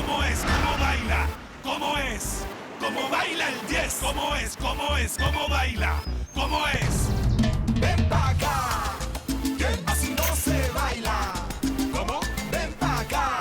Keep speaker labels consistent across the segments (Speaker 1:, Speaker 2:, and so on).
Speaker 1: ¿Cómo es? ¿Cómo baila? ¿Cómo es? ¿Cómo baila el 10? ¿Cómo es? ¿Cómo es? ¿Cómo baila? ¿Cómo es?
Speaker 2: Ven pa' acá, que así no se baila. ¿Cómo? Ven pa' acá.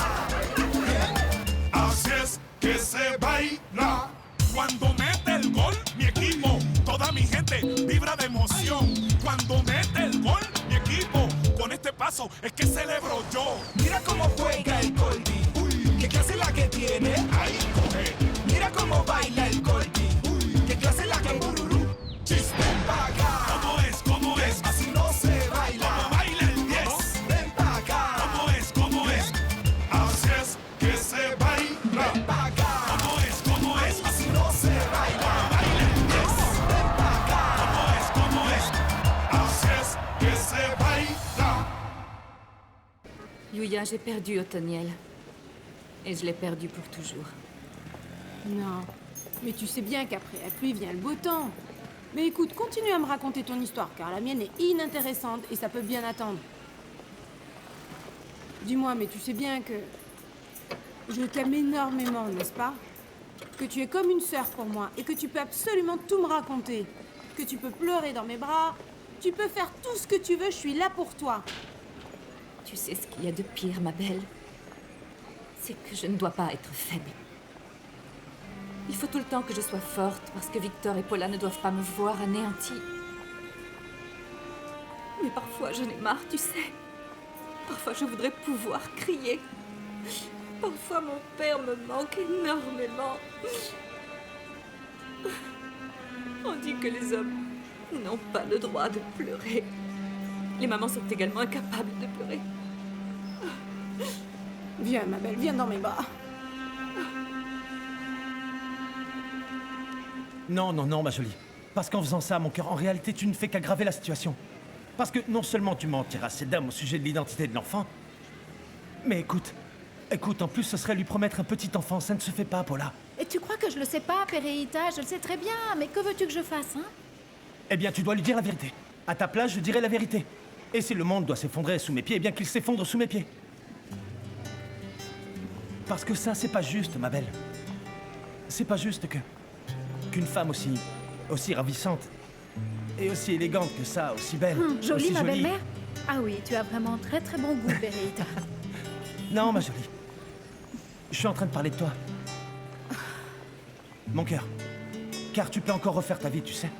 Speaker 1: Así es que se baila. Cuando mete el gol, mi equipo, toda mi gente vibra de emoción. Cuando mete el gol, mi equipo, con este paso es que celebro yo.
Speaker 2: Mira cómo juega el Goldie. Uy, qué clase la que tiene.
Speaker 1: Ahí coge.
Speaker 2: Mira cómo baila el Goldie. Uy, qué clase la que bururú.
Speaker 1: Chiste.
Speaker 2: Ven pa' acá.
Speaker 1: ¿Cómo es? ¿Cómo es?
Speaker 2: Así no se baila.
Speaker 1: ¿Cómo baila el 10?
Speaker 2: Ven pa' acá.
Speaker 1: ¿Cómo es? ¿Cómo es? Así es que se baila.
Speaker 2: Ven pa' acá.
Speaker 1: ¿Cómo es? ¿Cómo es?
Speaker 2: Así no se baila.
Speaker 1: Baila el 10.
Speaker 2: Ven pa' acá.
Speaker 1: ¿Cómo es? ¿Cómo es? Así es que se baila.
Speaker 3: Yuya, j'ai perdu Othoniel. Et je l'ai perdu pour toujours.
Speaker 4: Non, mais tu sais bien qu'après la pluie vient le beau temps. Mais écoute, continue à me raconter ton histoire, car la mienne est inintéressante et ça peut bien attendre. Dis-moi, mais tu sais bien que... Je t'aime énormément, n'est-ce pas? Que tu es comme une sœur pour moi et que tu peux absolument tout me raconter. Que tu peux pleurer dans mes bras, tu peux faire tout ce que tu veux, je suis là pour toi.
Speaker 3: Tu sais ce qu'il y a de pire, ma belle? C'est que je ne dois pas être faible. Il faut tout le temps que je sois forte, parce que Victor et Paula ne doivent pas me voir anéantie. Mais parfois, j'en ai marre, tu sais. Parfois, je voudrais pouvoir crier. Parfois, mon père me manque énormément. On dit que les hommes n'ont pas le droit de pleurer. Les mamans sont également incapables de pleurer.
Speaker 4: Viens, ma belle, viens dans mes bras.
Speaker 5: Non, non, non, ma jolie. Parce qu'en faisant ça, mon cœur, en réalité, tu ne fais qu'aggraver la situation. Parce que non seulement tu mentiras à ces dames au sujet de l'identité de l'enfant, mais écoute, en plus, ce serait lui promettre un petit enfant, ça ne se fait pas, Paula.
Speaker 6: Et tu crois que je le sais pas, Péréita? Je le sais très bien, mais que veux-tu que je fasse, hein?
Speaker 5: Eh bien, tu dois lui dire la vérité. À ta place, je dirai la vérité. Et si le monde doit s'effondrer sous mes pieds, eh bien qu'il s'effondre sous mes pieds. Parce que ça, c'est pas juste, ma belle. C'est pas juste qu'une femme aussi ravissante et aussi élégante que ça, aussi belle,
Speaker 6: Jolie,
Speaker 5: aussi
Speaker 6: ma
Speaker 5: jolie.
Speaker 6: belle-mère? Ah oui, tu as vraiment très très bon goût, Péréita.
Speaker 5: Non, ma jolie. Je suis en train de parler de toi. Mon cœur. Car tu peux encore refaire ta vie, tu sais.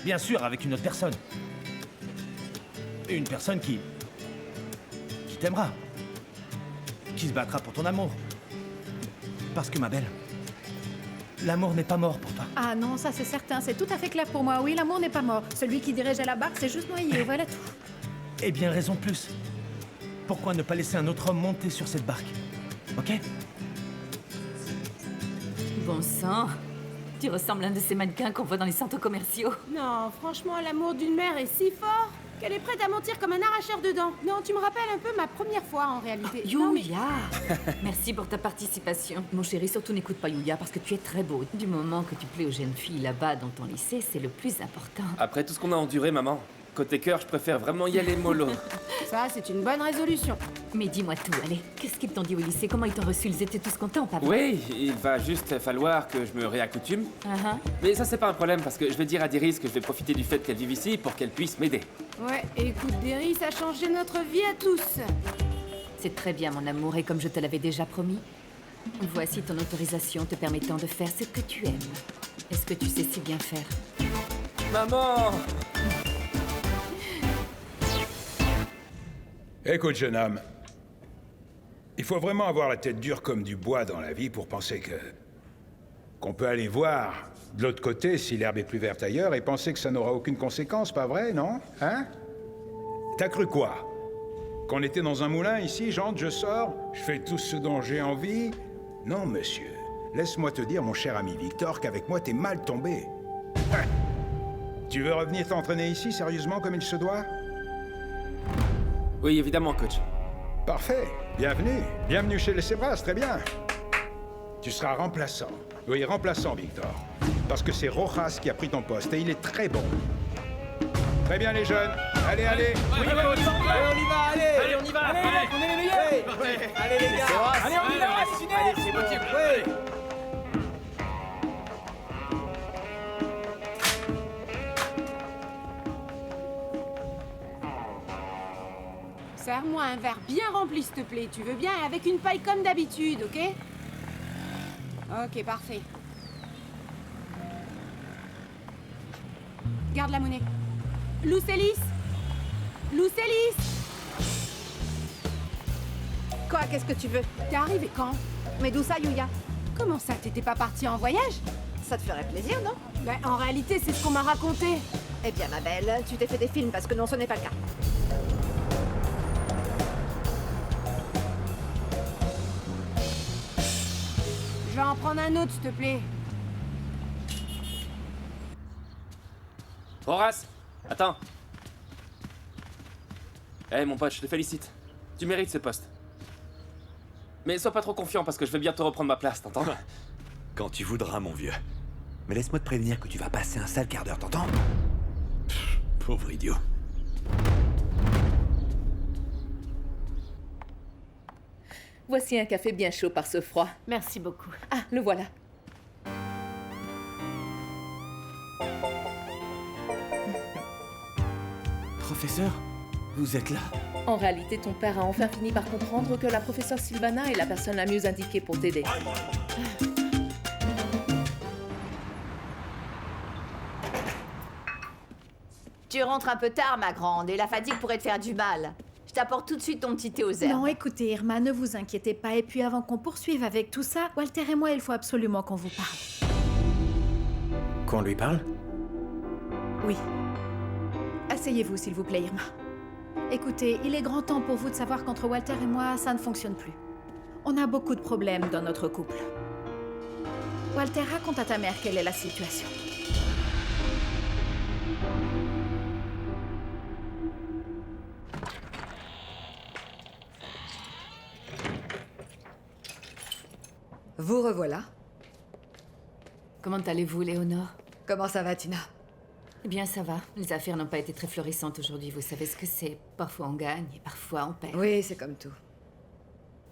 Speaker 5: Bien sûr, avec une autre personne. Une personne qui t'aimera. Qui se battra pour ton amour. Parce que, ma belle, l'amour n'est pas mort pour toi.
Speaker 6: Ah non, ça c'est certain, c'est tout à fait clair pour moi. Oui, l'amour n'est pas mort. Celui qui dirigeait la barque s'est juste noyé, voilà tout.
Speaker 5: Eh bien, raison de plus. Pourquoi ne pas laisser un autre homme monter sur cette barque? Ok?
Speaker 3: Bon sang, tu ressembles à un de ces mannequins qu'on voit dans les centres commerciaux.
Speaker 4: Non, franchement, l'amour d'une mère est si fort qu'elle est prête à mentir comme un arracheur de dents. Non, tu me rappelles un peu ma première fois, en réalité. Non, mais-
Speaker 3: Yuya, merci pour ta participation. Mon chéri, surtout n'écoute pas Yuya parce que tu es très beau. Du moment que tu plais aux jeunes filles là-bas dans ton lycée, c'est le plus important.
Speaker 7: Après tout ce qu'on a enduré, maman, côté cœur, je préfère vraiment y aller mollo.
Speaker 4: Ça, c'est une bonne résolution.
Speaker 3: Mais dis-moi tout, allez. Qu'est-ce qu'ils t'ont dit au lycée? Comment ils t'ont reçu? Ils étaient tous contents, papa?
Speaker 7: Oui, il va juste falloir que je me réaccoutume. Mais ça, c'est pas un problème parce que je vais dire à Diris que je vais profiter du fait qu'elle vive ici pour qu'elle puisse m'aider.
Speaker 4: Ouais, écoute, Derry, ça a changé notre vie à tous.
Speaker 3: C'est très bien, mon amour, et comme je te l'avais déjà promis, voici ton autorisation te permettant de faire ce que tu aimes. Est-ce que tu sais si bien faire?
Speaker 7: Maman!
Speaker 8: Écoute, jeune homme, il faut vraiment avoir la tête dure comme du bois dans la vie pour penser qu'on peut aller voir de l'autre côté si l'herbe est plus verte ailleurs et penser que ça n'aura aucune conséquence, pas vrai, non? Hein? T'as cru quoi? Qu'on était dans un moulin ici, j'entre, je sors, je fais tout ce dont j'ai envie? Non, monsieur. Laisse-moi te dire, mon cher ami Victor, qu'avec moi t'es mal tombé. Hein? Tu veux revenir t'entraîner ici, sérieusement, comme il se doit?
Speaker 7: Oui, évidemment, coach.
Speaker 8: Parfait. Bienvenue. Bienvenue chez les Sebras, très bien. Tu seras remplaçant. Oui, remplaçant, Victor. Parce que c'est Rojas qui a pris ton poste et il est très bon. Très bien, les jeunes. Allez, allez.
Speaker 2: Oui, coach. On y va, allez.
Speaker 9: Allez, on y va. Allez, on est les meilleurs.
Speaker 2: Allez, les gars.
Speaker 9: Allez, on y va.
Speaker 2: Allez, c'est bon.
Speaker 4: Fais-moi un verre bien rempli, s'il te plaît, tu veux bien, et avec une paille comme d'habitude, ok? Ok, parfait. Garde la monnaie. Lucelis! Lucelis!
Speaker 9: Quoi, qu'est-ce que tu veux?
Speaker 4: T'es arrivé quand?
Speaker 9: Mais d'où ça, Yuya?
Speaker 4: Comment ça, t'étais pas partie en voyage?
Speaker 9: Ça te ferait plaisir, non?
Speaker 4: Ben, en réalité, c'est ce qu'on m'a raconté.
Speaker 9: Eh bien, ma belle, tu t'es fait des films parce que non, ce n'est pas le cas.
Speaker 4: Je vais en prendre un autre, s'il te plaît.
Speaker 7: Horace, attends. Eh mon pote, je te félicite. Tu mérites ce poste. Mais sois pas trop confiant parce que je vais bientôt reprendre ma place, t'entends?
Speaker 10: Quand tu voudras, mon vieux. Mais laisse-moi te prévenir que tu vas passer un sale quart d'heure, t'entends? Pauvre idiot.
Speaker 11: Voici un café bien chaud par ce froid.
Speaker 9: Merci beaucoup.
Speaker 11: Ah, le voilà.
Speaker 5: Professeur, vous êtes là?
Speaker 11: En réalité, ton père a enfin fini par comprendre que la professeure Sylvana est la personne la mieux indiquée pour t'aider.
Speaker 12: Tu rentres un peu tard, ma grande, et la fatigue pourrait te faire du mal. Je t'apporte tout de suite ton petit thé aux herbes.
Speaker 6: Non, écoutez, Irma, ne vous inquiétez pas. Et puis avant qu'on poursuive avec tout ça, Walter et moi, il faut absolument qu'on vous parle.
Speaker 5: Qu'on lui parle?
Speaker 6: Oui. Asseyez-vous, s'il vous plaît, Irma. Écoutez, il est grand temps pour vous de savoir qu'entre Walter et moi, ça ne fonctionne plus. On a beaucoup de problèmes dans notre couple. Walter, raconte à ta mère quelle est la situation.
Speaker 12: Vous revoilà.
Speaker 3: Comment allez-vous, Léonore?
Speaker 12: Comment ça va, Tina?
Speaker 3: Eh bien, ça va. Les affaires n'ont pas été très florissantes aujourd'hui, vous savez ce que c'est. Parfois on gagne et parfois on perd.
Speaker 12: Oui, c'est comme tout.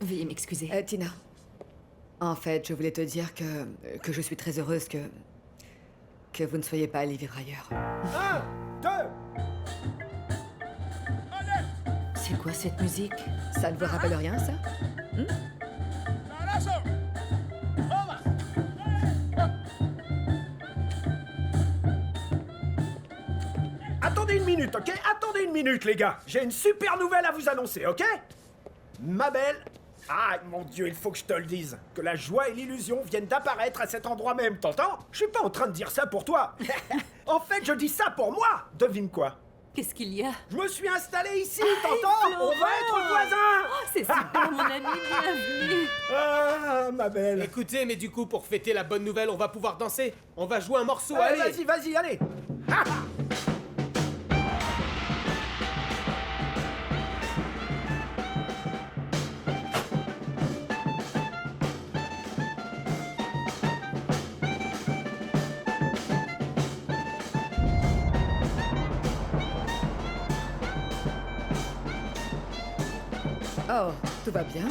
Speaker 3: Veuillez m'excuser.
Speaker 12: Tina, en fait, je voulais te dire que je suis très heureuse que vous ne soyez pas allés vivre ailleurs.
Speaker 2: 1, 2.
Speaker 3: C'est quoi cette musique?
Speaker 12: Ça ne vous rappelle rien, ça?
Speaker 2: Attendez une minute, ok? Attendez une minute, les gars. J'ai une super nouvelle à vous annoncer, ok? Ma belle... Ah, mon Dieu, il faut que je te le dise. Que la joie et l'illusion viennent d'apparaître à cet endroit même, t'entends? Je suis pas en train de dire ça pour toi. En fait, je dis ça pour moi. Devine quoi?
Speaker 3: Qu'est-ce qu'il y a?
Speaker 2: Je me suis installé ici, t'entends? On va être voisins.
Speaker 3: Oh, c'est super, mon ami, bienvenue.
Speaker 2: Ah, ma belle.
Speaker 13: Écoutez, mais du coup, pour fêter la bonne nouvelle, on va pouvoir danser. On va jouer un morceau,
Speaker 2: Allez,
Speaker 13: allez.
Speaker 2: vas-y, allez. Ah.
Speaker 12: Oh, tout va bien?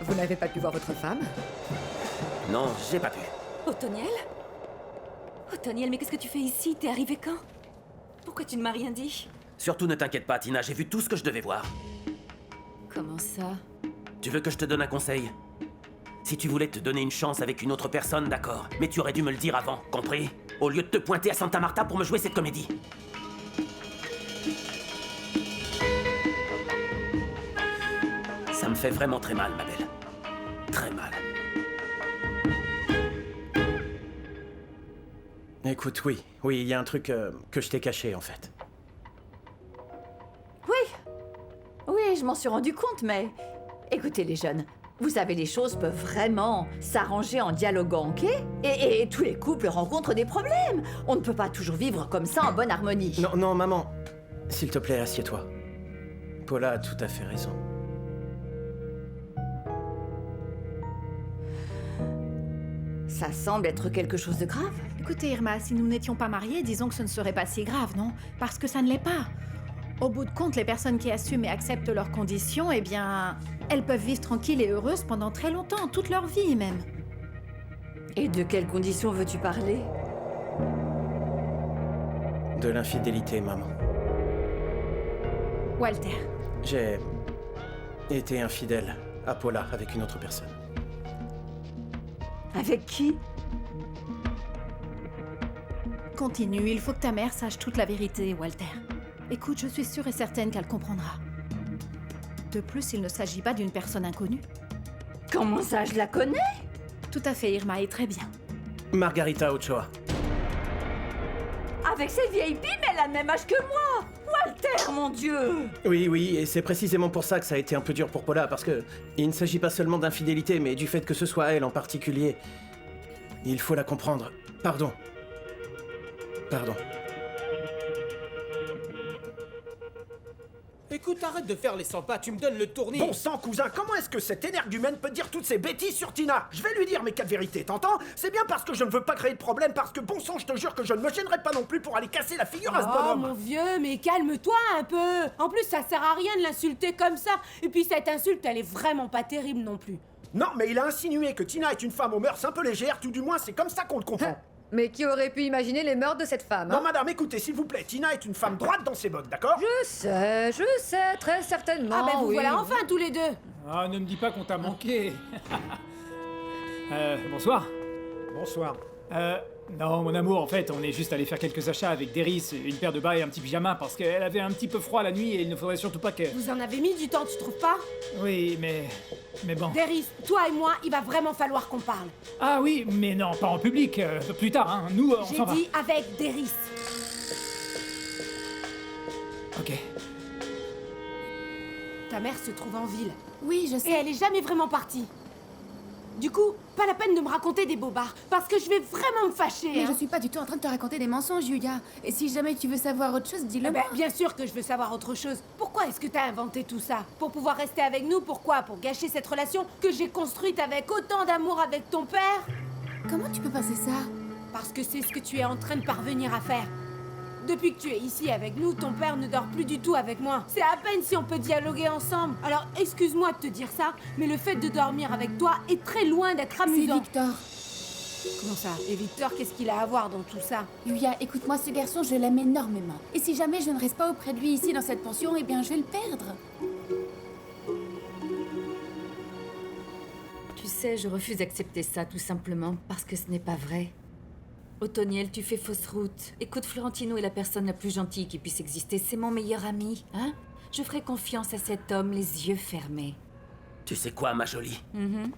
Speaker 12: Vous n'avez pas pu voir votre femme?
Speaker 10: Non, j'ai pas pu.
Speaker 3: Othoniel? Othoniel, mais qu'est-ce que tu fais ici? T'es arrivé quand? Pourquoi tu ne m'as rien dit?
Speaker 10: Surtout ne t'inquiète pas, Tina, j'ai vu tout ce que je devais voir.
Speaker 3: Comment ça?
Speaker 10: Tu veux que je te donne un conseil? Si tu voulais te donner une chance avec une autre personne, d'accord. Mais tu aurais dû me le dire avant, compris? Au lieu de te pointer à Santa Marta pour me jouer cette comédie. Ça me fait vraiment très mal, ma belle. Très mal.
Speaker 5: Écoute, oui, il y a un truc que je t'ai caché, en fait.
Speaker 12: Oui, je m'en suis rendu compte, mais... Écoutez, les jeunes, vous savez, les choses peuvent vraiment s'arranger en dialoguant, ok? Et tous les couples rencontrent des problèmes. On ne peut pas toujours vivre comme ça en bonne harmonie.
Speaker 5: Non, maman. S'il te plaît, assieds-toi. Paula a tout à fait raison.
Speaker 12: Ça semble être quelque chose de grave.
Speaker 6: Écoutez, Irma, si nous n'étions pas mariés, disons que ce ne serait pas si grave, non? Parce que ça ne l'est pas. Au bout de compte, les personnes qui assument et acceptent leurs conditions, eh bien, elles peuvent vivre tranquilles et heureuses pendant très longtemps, toute leur vie même.
Speaker 12: Et de quelles conditions veux-tu parler?
Speaker 5: De l'infidélité, maman.
Speaker 6: Walter.
Speaker 14: été infidèle à Paula avec une autre personne.
Speaker 12: Avec qui?
Speaker 6: Continue, il faut que ta mère sache toute la vérité, Walter. Écoute, je suis sûre et certaine qu'elle comprendra. De plus, il ne s'agit pas d'une personne inconnue.
Speaker 12: Comment ça, je la connais?
Speaker 6: Tout à fait, Irma, et très bien.
Speaker 14: Margarita Ochoa.
Speaker 12: Avec cette vieille pipe, elle a le même âge que moi! Walter, mon Dieu!
Speaker 14: Oui, et c'est précisément pour ça que ça a été un peu dur pour Paula, parce que il ne s'agit pas seulement d'infidélité, mais du fait que ce soit elle en particulier. Il faut la comprendre. Pardon.
Speaker 13: Écoute, arrête de faire les 100 pas, tu me donnes le tournis.
Speaker 2: Bon sang, cousin, comment est-ce que cet énergumène peut dire toutes ces bêtises sur Tina? Je vais lui dire mes 4 vérités, t'entends? C'est bien parce que je ne veux pas créer de problème, parce que bon sang, je te jure que je ne me gênerai pas non plus pour aller casser la figure à ce
Speaker 4: Oh,
Speaker 2: bonhomme.
Speaker 4: mon vieux, mais calme-toi un peu. En plus, ça sert à rien de l'insulter comme ça. Et puis cette insulte, elle est vraiment pas terrible non plus.
Speaker 2: Non, mais il a insinué que Tina est une femme aux mœurs un peu légères, tout du moins c'est comme ça qu'on le comprend.
Speaker 9: Mais qui aurait pu imaginer les mœurs de cette femme,
Speaker 2: Non, madame, écoutez, s'il vous plaît, Tina est une femme droite dans ses bottes, d'accord?
Speaker 9: Je sais, très certainement.
Speaker 4: Ah ben vous
Speaker 9: oui.
Speaker 4: voilà enfin tous les deux.
Speaker 15: Ah, ne me dis pas qu'on t'a manqué. Bonsoir.
Speaker 2: Bonsoir.
Speaker 15: Non, mon amour, en fait, on est juste allé faire quelques achats avec Deris, une paire de bas et un petit pyjama, parce qu'elle avait un petit peu froid la nuit et il ne faudrait surtout pas que...
Speaker 4: Vous en avez mis du temps, tu trouves pas?
Speaker 15: Oui, mais bon...
Speaker 4: Deris, toi et moi, il va vraiment falloir qu'on parle.
Speaker 15: Ah oui, mais non, pas en public, plus tard, hein, nous, on
Speaker 4: J'ai
Speaker 15: s'en va.
Speaker 4: dit avec Deris.
Speaker 15: Ok.
Speaker 4: Ta mère se trouve en ville.
Speaker 6: Oui, je sais.
Speaker 4: Et elle est jamais vraiment partie. Du coup, pas la peine de me raconter des bobards, parce que je vais vraiment me fâcher.
Speaker 6: Mais
Speaker 4: hein.
Speaker 6: je suis pas du tout en train de te raconter des mensonges, Yuya. Et si jamais tu veux savoir autre chose, dis-le moi.
Speaker 4: Bien sûr que je veux savoir autre chose. Pourquoi est-ce que t'as inventé tout ça? Pour pouvoir rester avec nous? Pourquoi? Pour gâcher cette relation que j'ai construite avec autant d'amour avec ton père?
Speaker 6: Comment tu peux penser ça?
Speaker 4: Parce que c'est ce que tu es en train de parvenir à faire. Depuis que tu es ici avec nous, ton père ne dort plus du tout avec moi. C'est à peine si on peut dialoguer ensemble. Alors, excuse-moi de te dire ça, mais le fait de dormir avec toi est très loin d'être amusant.
Speaker 6: C'est Victor.
Speaker 4: Comment ça? Et Victor, qu'est-ce qu'il a à voir dans tout ça?
Speaker 6: Yuya, écoute-moi, ce garçon, je l'aime énormément. Et si jamais je ne reste pas auprès de lui ici dans cette pension, eh bien, je vais le perdre.
Speaker 3: Tu sais, je refuse d'accepter ça tout simplement parce que ce n'est pas vrai. Othoniel, tu fais fausse route. Écoute, Florentino est la personne la plus gentille qui puisse exister. C'est mon meilleur ami, hein? Je ferai confiance à cet homme les yeux fermés.
Speaker 10: Tu sais quoi, ma jolie?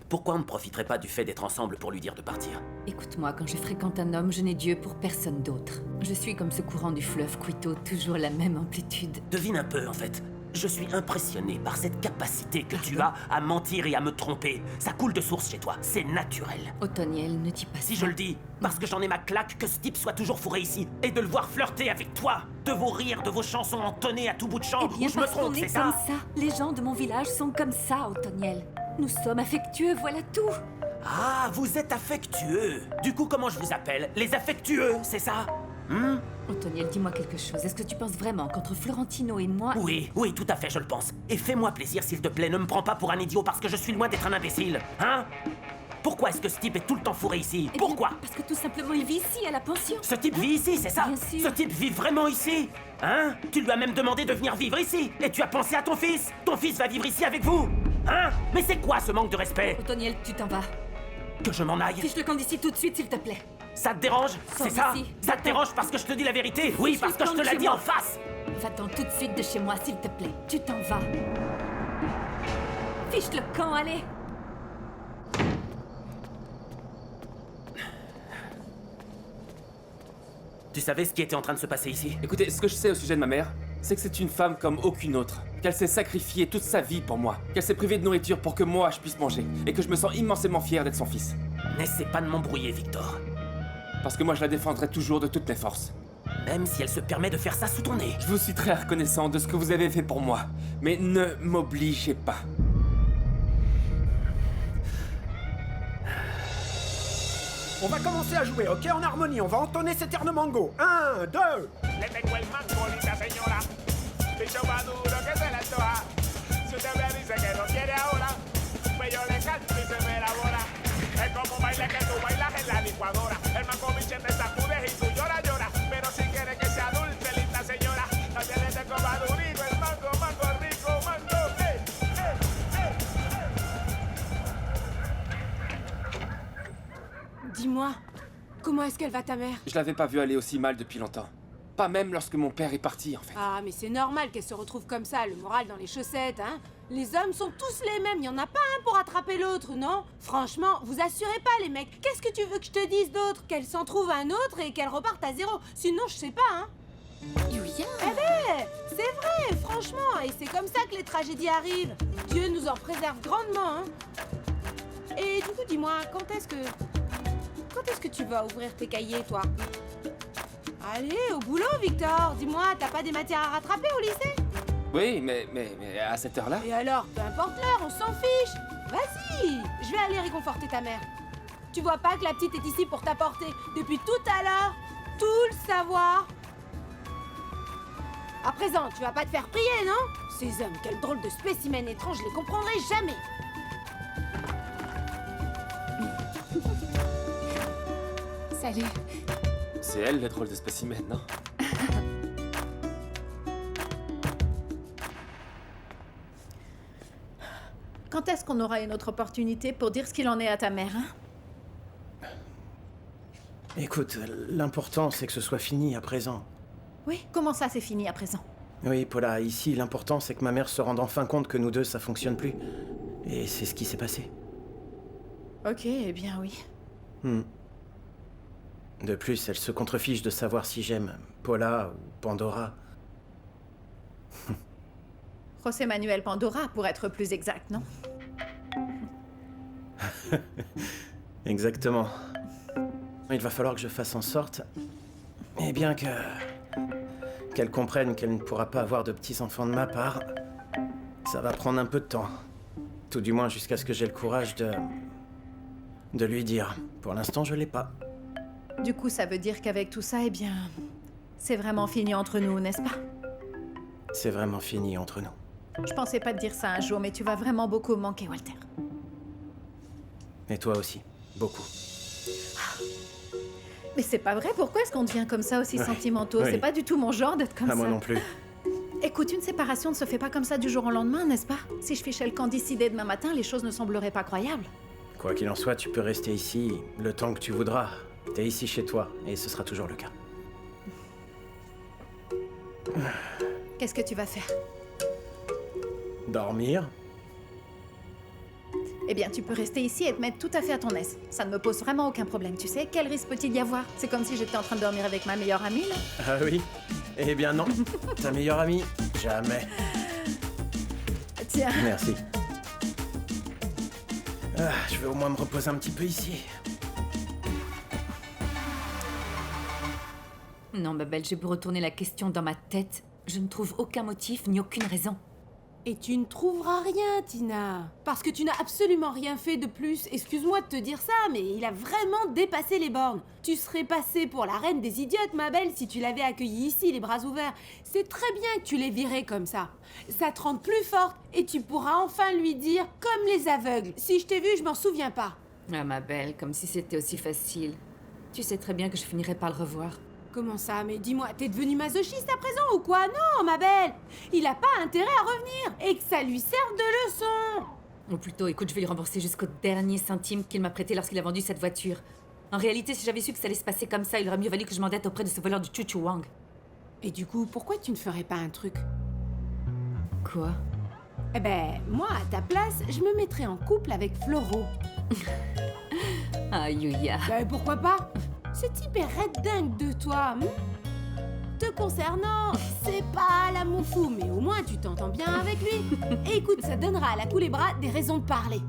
Speaker 10: Pourquoi on ne profiterait pas du fait d'être ensemble pour lui dire de partir?
Speaker 3: Écoute-moi, quand je fréquente un homme, je n'ai Dieu pour personne d'autre. Je suis comme ce courant du fleuve Quito, toujours la même amplitude.
Speaker 10: Devine un peu, en fait. Je suis impressionné par cette capacité que tu as à mentir et à me tromper. Ça coule de source chez toi, c'est naturel.
Speaker 3: Othoniel, ne dis pas
Speaker 10: Si
Speaker 3: ça.
Speaker 10: je le dis, parce que j'en ai ma claque que ce type soit toujours fourré ici, et de le voir flirter avec toi, de vos rires, de vos chansons entonnées à tout bout de champ,
Speaker 3: Eh bien,
Speaker 10: où je me
Speaker 3: parce qu'on
Speaker 10: trompe,
Speaker 3: est
Speaker 10: c'est
Speaker 3: comme
Speaker 10: ça?
Speaker 3: ça. Les gens de mon village sont comme ça, Othoniel. Nous sommes affectueux, voilà tout.
Speaker 10: Ah, vous êtes affectueux. Du coup, comment je vous appelle? Les affectueux, c'est ça?
Speaker 3: Othoniel, dis-moi quelque chose. Est-ce que tu penses vraiment qu'entre Florentino et moi...
Speaker 10: Oui, tout à fait, je le pense. Et fais-moi plaisir, s'il te plaît, ne me prends pas pour un idiot parce que je suis loin d'être un imbécile, hein? Pourquoi est-ce que ce type est tout le temps fourré ici?
Speaker 3: Eh bien,
Speaker 10: Pourquoi?
Speaker 3: parce que tout simplement, il vit ici, à la pension.
Speaker 10: Ce type vit ici, c'est ça?
Speaker 3: Bien sûr.
Speaker 10: Ce type vit vraiment ici? Hein? Tu lui as même demandé de venir vivre ici? Et tu as pensé à ton fils? Ton fils va vivre ici avec vous? Hein? Mais c'est quoi ce manque de respect?
Speaker 3: Othoniel, tu t'en vas.
Speaker 10: Que je m'en aille?
Speaker 3: Fiche le camp d'ici tout de suite, s'il te plaît.
Speaker 10: Ça te dérange? C'est ça?
Speaker 3: d'ici.
Speaker 10: Ça te dérange parce que je te dis la vérité? Oui,
Speaker 3: Fiche
Speaker 10: parce
Speaker 3: le
Speaker 10: que je
Speaker 3: camp
Speaker 10: te
Speaker 3: de
Speaker 10: l'ai
Speaker 3: chez
Speaker 10: dit
Speaker 3: moi.
Speaker 10: en face!
Speaker 3: Va-t'en tout de suite de chez moi, s'il te plaît. Tu t'en vas. Fiche le camp, allez.
Speaker 10: Tu savais ce qui était en train de se passer ici?
Speaker 7: Écoutez, ce que je sais au sujet de ma mère, c'est que c'est une femme comme aucune autre. Qu'elle s'est sacrifiée toute sa vie pour moi. Qu'elle s'est privée de nourriture pour que moi je puisse manger. Et que je me sens immensément fier d'être son fils.
Speaker 10: N'essaie pas de m'embrouiller, Victor.
Speaker 7: Parce que moi je la défendrai toujours de toutes mes forces.
Speaker 10: Même si elle se permet de faire ça sous ton nez.
Speaker 7: Je vous suis très reconnaissant de ce que vous avez fait pour moi. Mais ne m'obligez pas.
Speaker 2: On va commencer à jouer, ok, en harmonie. On va entonner cet air de mango. 1, 2.
Speaker 1: Le tengo el mango, linda señora. Bicho más duro que se le antoja. Si usted me dice que no quiere ahora, pues yo le canto y se me elabora. Es como un baile que tú bailas en la licuadora. El mango biche te sacudes y tú lloras, lloras. Pero si quieres que sea dulce, linda señora, no te le tengo más durito. El mango, mango rico, mango,
Speaker 4: Dis-moi, comment est-ce qu'elle va ta mère?
Speaker 7: Je l'avais pas vue aller aussi mal depuis longtemps. Pas même lorsque mon père est parti, en fait.
Speaker 4: Ah, mais c'est normal qu'elle se retrouve comme ça, le moral dans les chaussettes, hein? Les hommes sont tous les mêmes, y en a pas un pour attraper l'autre, non? Franchement, vous assurez pas, les mecs. Qu'est-ce que tu veux que je te dise d'autre? Qu'elle s'en trouve un autre et qu'elle reparte à zéro. Sinon, je sais pas, hein?
Speaker 6: Yuya!
Speaker 4: Eh ben, c'est vrai, franchement, et c'est comme ça que les tragédies arrivent. Dieu nous en préserve grandement, hein? Et du coup, dis-moi, quand est-ce que tu vas ouvrir tes cahiers, toi? Allez, au boulot, Victor. Dis-moi, t'as pas des matières à rattraper au lycée?
Speaker 7: Oui, mais à cette heure-là?
Speaker 4: Et alors, peu importe l'heure, on s'en fiche. Vas-y, je vais aller réconforter ta mère. Tu vois pas que la petite est ici pour t'apporter, depuis tout à l'heure, tout le savoir? À présent, tu vas pas te faire prier, non? Ces hommes, quel drôle de spécimen étrange, je les comprendrai jamais.
Speaker 6: Salut.
Speaker 7: C'est elle, le drôle de spécimen, non?
Speaker 6: Quand est-ce qu'on aura une autre opportunité pour dire ce qu'il en est à ta mère, hein?
Speaker 14: Écoute, l'important c'est que ce soit fini à présent.
Speaker 6: Oui, comment ça c'est fini à présent?
Speaker 14: Oui, Paula, ici l'important c'est que ma mère se rende enfin compte que nous deux ça fonctionne plus. Et c'est ce qui s'est passé.
Speaker 6: Ok, eh bien oui.
Speaker 14: De plus, elle se contrefiche de savoir si j'aime Paula ou Pandora.
Speaker 6: José Manuel Pandora, pour être plus exact, non?
Speaker 14: Exactement. Il va falloir que je fasse en sorte, eh bien qu'elle comprenne qu'elle ne pourra pas avoir de petits-enfants de ma part. Ça va prendre un peu de temps. Tout du moins jusqu'à ce que j'ai le courage de lui dire. Pour l'instant, je l'ai pas.
Speaker 6: Du coup, ça veut dire qu'avec tout ça, eh bien... c'est vraiment fini entre nous, n'est-ce pas?
Speaker 14: C'est vraiment fini entre nous.
Speaker 6: Je pensais pas te dire ça un jour, mais tu vas vraiment beaucoup me manquer, Walter.
Speaker 14: Et toi aussi. Beaucoup.
Speaker 6: Mais c'est pas vrai, pourquoi est-ce qu'on devient comme ça, aussi
Speaker 14: Ouais.
Speaker 6: sentimentaux?
Speaker 14: Oui.
Speaker 6: C'est pas du tout mon genre d'être comme
Speaker 14: Ah,
Speaker 6: ça.
Speaker 14: moi non plus.
Speaker 6: Écoute, une séparation ne se fait pas comme ça du jour au lendemain, n'est-ce pas? Si je fichais le camp d'ici dès demain matin, les choses ne sembleraient pas croyables.
Speaker 14: Quoi qu'il en soit, tu peux rester ici le temps que tu voudras. T'es ici chez toi, et ce sera toujours le cas.
Speaker 6: Qu'est-ce que tu vas faire?
Speaker 14: Dormir.
Speaker 6: Eh bien, tu peux rester ici et te mettre tout à fait à ton aise. Ça ne me pose vraiment aucun problème, tu sais. Quel risque peut-il y avoir? C'est comme si j'étais en train de dormir avec ma meilleure amie, là.
Speaker 14: Ah oui? Eh bien non. Ta meilleure amie? Jamais.
Speaker 6: Tiens.
Speaker 14: Merci. Ah, je vais au moins me reposer un petit peu ici.
Speaker 3: Non, ma belle, j'ai beau retourner la question dans ma tête. Je ne trouve aucun motif ni aucune raison.
Speaker 4: Et tu ne trouveras rien, Tina. Parce que tu n'as absolument rien fait de plus. Excuse-moi de te dire ça, mais il a vraiment dépassé les bornes. Tu serais passée pour la reine des idiotes, ma belle, si tu l'avais accueillie ici, les bras ouverts. C'est très bien que tu l'aies virée comme ça. Ça te rend plus forte et tu pourras enfin lui dire, comme les aveugles. Si je t'ai vue, je m'en souviens pas.
Speaker 3: Ah, ma belle, comme si c'était aussi facile. Tu sais très bien que je finirais par le revoir.
Speaker 4: Comment ça? Mais dis-moi, t'es devenue masochiste à présent ou quoi? Non, ma belle. Il a pas intérêt à revenir et que ça lui serve de leçon.
Speaker 3: Ou plutôt, écoute, je vais lui rembourser jusqu'au dernier centime qu'il m'a prêté lorsqu'il a vendu cette voiture. En réalité, si j'avais su que ça allait se passer comme ça, il aurait mieux valu que je m'endette auprès de ce voleur de Chuchu Wang.
Speaker 4: Et du coup, pourquoi tu ne ferais pas un truc?
Speaker 3: Quoi?
Speaker 4: Eh ben, moi, à ta place, je me mettrais en couple avec Floro.
Speaker 3: Ah, Yuya.
Speaker 4: Ben, pourquoi pas? Ce type est red dingue de toi. Te concernant, c'est pas l'amour fou, mais au moins tu t'entends bien avec lui. Et écoute, ça donnera à la Culebra des raisons de parler.